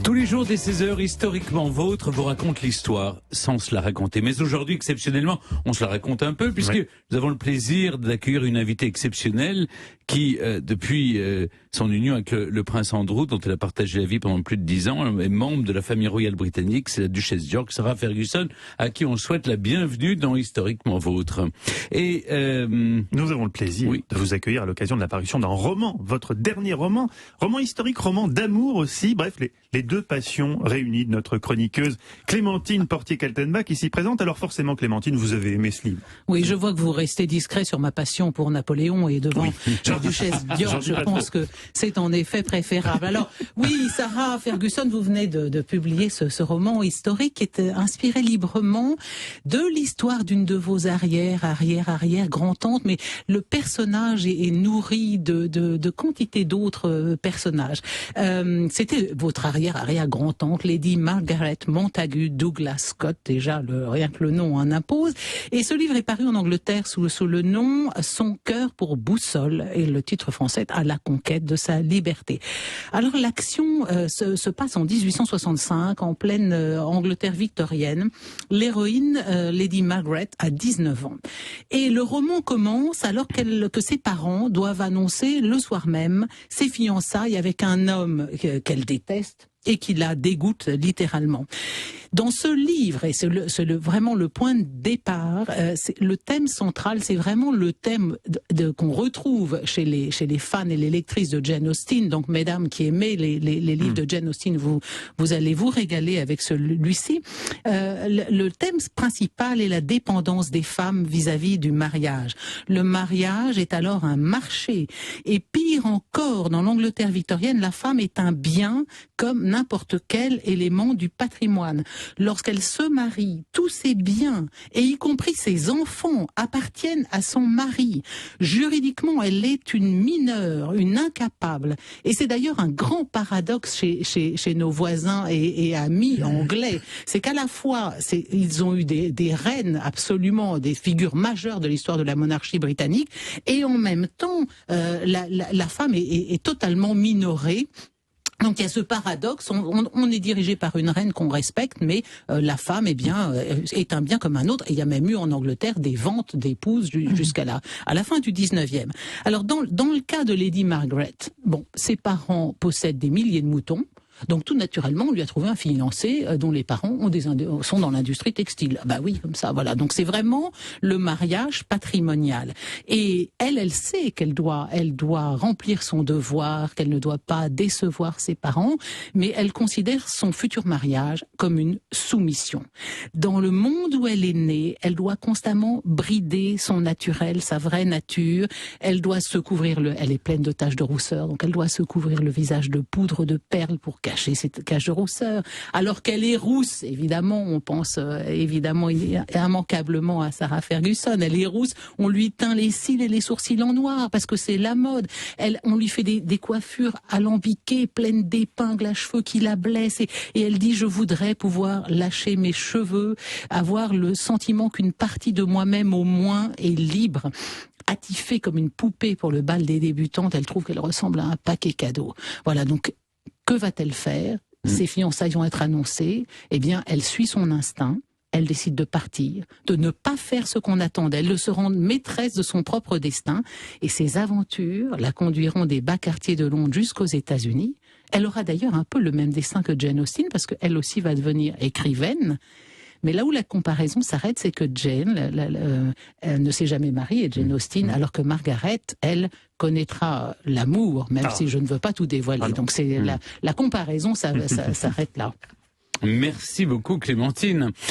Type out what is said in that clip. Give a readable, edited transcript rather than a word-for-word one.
Tous les jours dès 16h, historiquement vôtre vous raconte l'histoire sans se la raconter. Mais aujourd'hui, exceptionnellement, on se la raconte un peu puisque nous avons le plaisir d'accueillir une invitée exceptionnelle qui, depuis son union avec le prince Andrew, dont elle a partagé la vie pendant plus de 10 ans, est membre de la famille royale britannique. C'est la duchesse York, Sarah Ferguson, à qui on souhaite la bienvenue dans Historiquement Vôtre. Et nous avons le plaisir de vous accueillir à l'occasion de l'apparition d'un roman, votre dernier roman historique, roman d'amour aussi, bref, les deux passions réunies de notre chroniqueuse Clémentine Portier-Kaltenbach ici présente. Alors forcément, Clémentine, vous avez aimé ce livre. Oui, je vois que vous restez discret sur ma passion pour Napoléon et devant la duchesse York, je pense que c'est en effet préférable. Alors oui, Sarah Ferguson, vous venez de publier ce roman historique qui est inspiré librement de l'histoire d'une de vos arrière grand-tantes, mais le personnage est nourri de quantité d'autres personnages. C'était votre arrière grand-tante, Lady Margaret Montagu Douglas Scott, déjà rien que le nom en impose. Et ce livre est paru en Angleterre sous le nom Son cœur pour boussole, et le titre français À la conquête de sa liberté. Alors l'action se passe en 1865, en pleine Angleterre victorienne. L'héroïne, Lady Margaret, a 19 ans. Et le roman commence alors que ses parents doivent annoncer le soir même ses fiançailles avec un homme qu'elle déteste et qui la dégoûte littéralement. Dans ce livre, et c'est vraiment le point de départ, le thème central, c'est vraiment le thème qu'on retrouve chez les fans et les lectrices de Jane Austen. Donc, mesdames qui aimez les livres de Jane Austen, vous allez vous régaler avec celui-ci. Le thème principal est la dépendance des femmes vis-à-vis du mariage. Le mariage est alors un marché. Et pire encore, dans l'Angleterre victorienne, la femme est un bien comme n'importe quel élément du patrimoine. Lorsqu'elle se marie, tous ses biens, et y compris ses enfants, appartiennent à son mari. Juridiquement, elle est une mineure, une incapable. Et c'est d'ailleurs un grand paradoxe chez nos voisins et amis anglais. C'est qu'à la fois, ils ont eu des reines absolument, des figures majeures de l'histoire de la monarchie britannique, et en même temps, la femme est totalement minorée. Donc il y a ce paradoxe, on est dirigé par une reine qu'on respecte, mais la femme est un bien comme un autre. Et il y a même eu en Angleterre des ventes d'épouses jusqu'à la fin du 19e. Alors dans le cas de Lady Margaret, ses parents possèdent des milliers de moutons. Donc tout naturellement, on lui a trouvé un fiancé dont les parents sont dans l'industrie textile. Bah oui, comme ça, voilà. Donc c'est vraiment le mariage patrimonial. Et elle sait qu'elle doit remplir son devoir, qu'elle ne doit pas décevoir ses parents, mais elle considère son futur mariage comme une soumission. Dans le monde où elle est née, elle doit constamment brider son naturel, sa vraie nature. Elle doit se couvrir elle est pleine de taches de rousseur, donc elle doit se couvrir le visage de poudre de perles pour cacher cette tache de rousseur, alors qu'elle est rousse, évidemment, on pense évidemment immanquablement à Sarah Ferguson, elle est rousse, on lui teint les cils et les sourcils en noir, parce que c'est la mode, on lui fait des coiffures alambiquées, pleines d'épingles à cheveux qui la blessent, et elle dit « je voudrais pouvoir lâcher mes cheveux, avoir le sentiment qu'une partie de moi-même au moins est libre ». Attifée comme une poupée pour le bal des débutantes, elle trouve qu'elle ressemble à un paquet cadeau. Voilà, donc que va-t-elle faire ? Ses fiançailles vont être annoncées. Eh bien, elle suit son instinct. Elle décide de partir, de ne pas faire ce qu'on attend d'elle, de se rendre maîtresse de son propre destin. Et ses aventures la conduiront des bas quartiers de Londres jusqu'aux États-Unis. Elle aura d'ailleurs un peu le même destin que Jane Austen, parce qu'elle aussi va devenir écrivaine. Mais là où la comparaison s'arrête, c'est que Jane elle ne s'est jamais mariée, Jane Austen, alors que Margaret, elle, connaîtra l'amour, même si je ne veux pas tout dévoiler. Donc c'est la comparaison, ça s'arrête là. Merci beaucoup Clémentine.